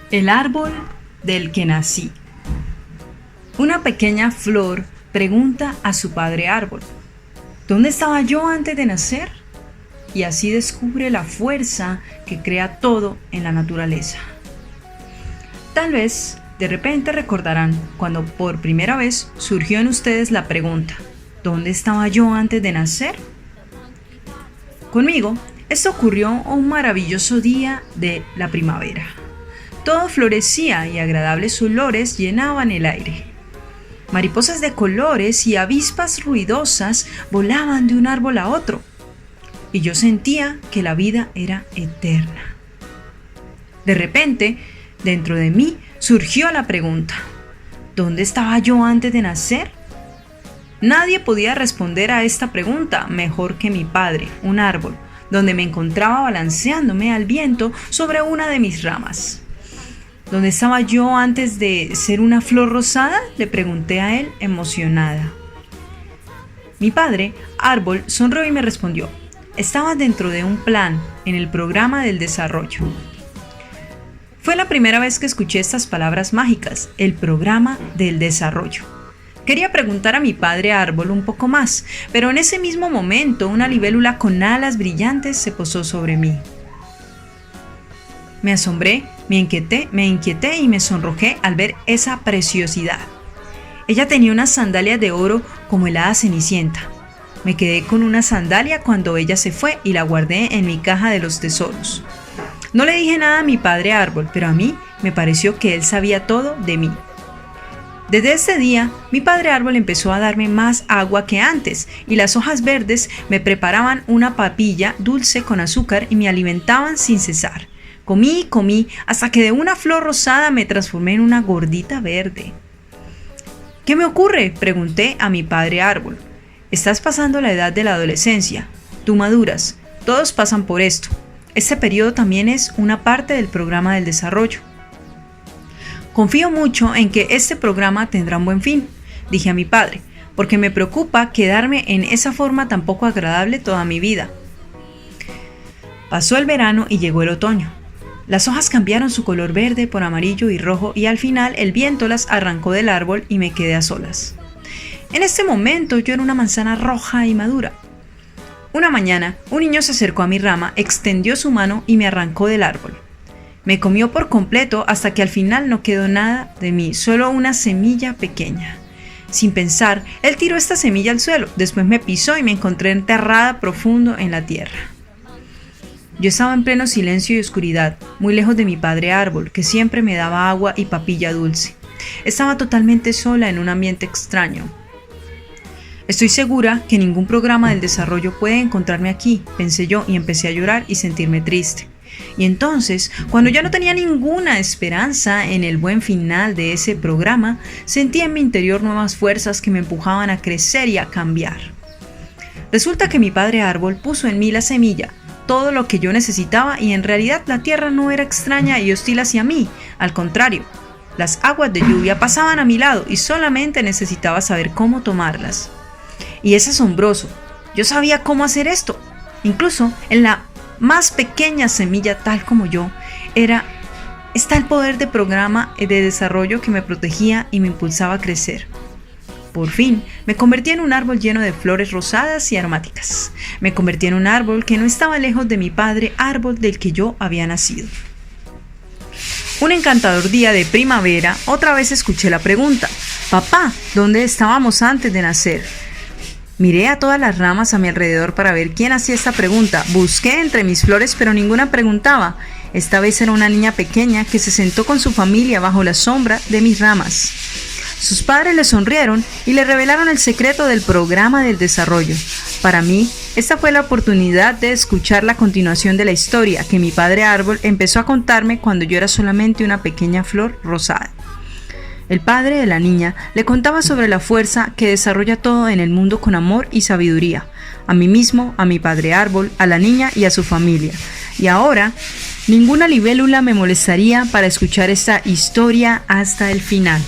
El árbol del que nací. Una pequeña flor pregunta a su padre árbol: ¿dónde estaba yo antes de nacer? Y así descubre la fuerza que crea todo en la naturaleza. Tal vez de repente recordarán cuando por primera vez surgió en ustedes la pregunta: ¿dónde estaba yo antes de nacer? Conmigo, esto ocurrió un maravilloso día de la primavera. Todo florecía y agradables olores llenaban el aire. Mariposas de colores y avispas ruidosas volaban de un árbol a otro, y yo sentía que la vida era eterna. De repente, dentro de mí surgió la pregunta: ¿dónde estaba yo antes de nacer? Nadie podía responder a esta pregunta mejor que mi padre, un árbol, donde me encontraba balanceándome al viento sobre una de mis ramas. ¿Dónde estaba yo antes de ser una flor rosada?, le pregunté a él, emocionada. Mi padre, árbol, sonrió y me respondió: estabas dentro de un plan, en el programa del desarrollo. Fue la primera vez que escuché estas palabras mágicas, el programa del desarrollo. Quería preguntar a mi padre árbol un poco más, pero en ese mismo momento una libélula con alas brillantes se posó sobre mí. Me asombré, me inquieté y me sonrojé al ver esa preciosidad. Ella tenía unas sandalias de oro como el hada Cenicienta. Me quedé con una sandalia cuando ella se fue y la guardé en mi caja de los tesoros. No le dije nada a mi padre árbol, pero a mí me pareció que él sabía todo de mí. Desde ese día, mi padre árbol empezó a darme más agua que antes, y las hojas verdes me preparaban una papilla dulce con azúcar y me alimentaban sin cesar. Comí, hasta que de una flor rosada me transformé en una gordita verde. ¿Qué me ocurre?, pregunté a mi padre árbol. Estás pasando la edad de la adolescencia. Tú maduras. Todos pasan por esto. Este periodo también es una parte del programa del desarrollo. Confío mucho en que este programa tendrá un buen fin, dije a mi padre, porque me preocupa quedarme en esa forma tan poco agradable toda mi vida. Pasó el verano y llegó el otoño. Las hojas cambiaron su color verde por amarillo y rojo y al final el viento las arrancó del árbol y me quedé a solas. En este momento yo era una manzana roja y madura. Una mañana, un niño se acercó a mi rama, extendió su mano y me arrancó del árbol. Me comió por completo hasta que al final no quedó nada de mí, solo una semilla pequeña. Sin pensar, él tiró esta semilla al suelo, después me pisó y me encontré enterrada profundo en la tierra. Yo estaba en pleno silencio y oscuridad, muy lejos de mi padre árbol, que siempre me daba agua y papilla dulce. Estaba totalmente sola en un ambiente extraño. Estoy segura que ningún programa del desarrollo puede encontrarme aquí, pensé yo, y empecé a llorar y sentirme triste. Y entonces, cuando ya no tenía ninguna esperanza en el buen final de ese programa, sentí en mi interior nuevas fuerzas que me empujaban a crecer y a cambiar. Resulta que mi padre árbol puso en mí la semilla, todo lo que yo necesitaba, y en realidad la tierra no era extraña y hostil hacia mí, al contrario. Las aguas de lluvia pasaban a mi lado y solamente necesitaba saber cómo tomarlas. Y es asombroso, yo sabía cómo hacer esto. Incluso en la más pequeña semilla, tal como yo, está el poder de programa de desarrollo que me protegía y me impulsaba a crecer. Por fin, me convertí en un árbol lleno de flores rosadas y aromáticas. Me convertí en un árbol que no estaba lejos de mi padre árbol del que yo había nacido. Un encantador día de primavera, otra vez escuché la pregunta: papá, ¿dónde estábamos antes de nacer? Miré a todas las ramas a mi alrededor para ver quién hacía esta pregunta. Busqué entre mis flores, pero ninguna preguntaba. Esta vez era una niña pequeña que se sentó con su familia bajo la sombra de mis ramas. Sus padres le sonrieron y le revelaron el secreto del programa del desarrollo. Para mí, esta fue la oportunidad de escuchar la continuación de la historia que mi padre árbol empezó a contarme cuando yo era solamente una pequeña flor rosada. El padre de la niña le contaba sobre la fuerza que desarrolla todo en el mundo con amor y sabiduría, a mí mismo, a mi padre árbol, a la niña y a su familia. Y ahora, ninguna libélula me molestaría para escuchar esta historia hasta el final.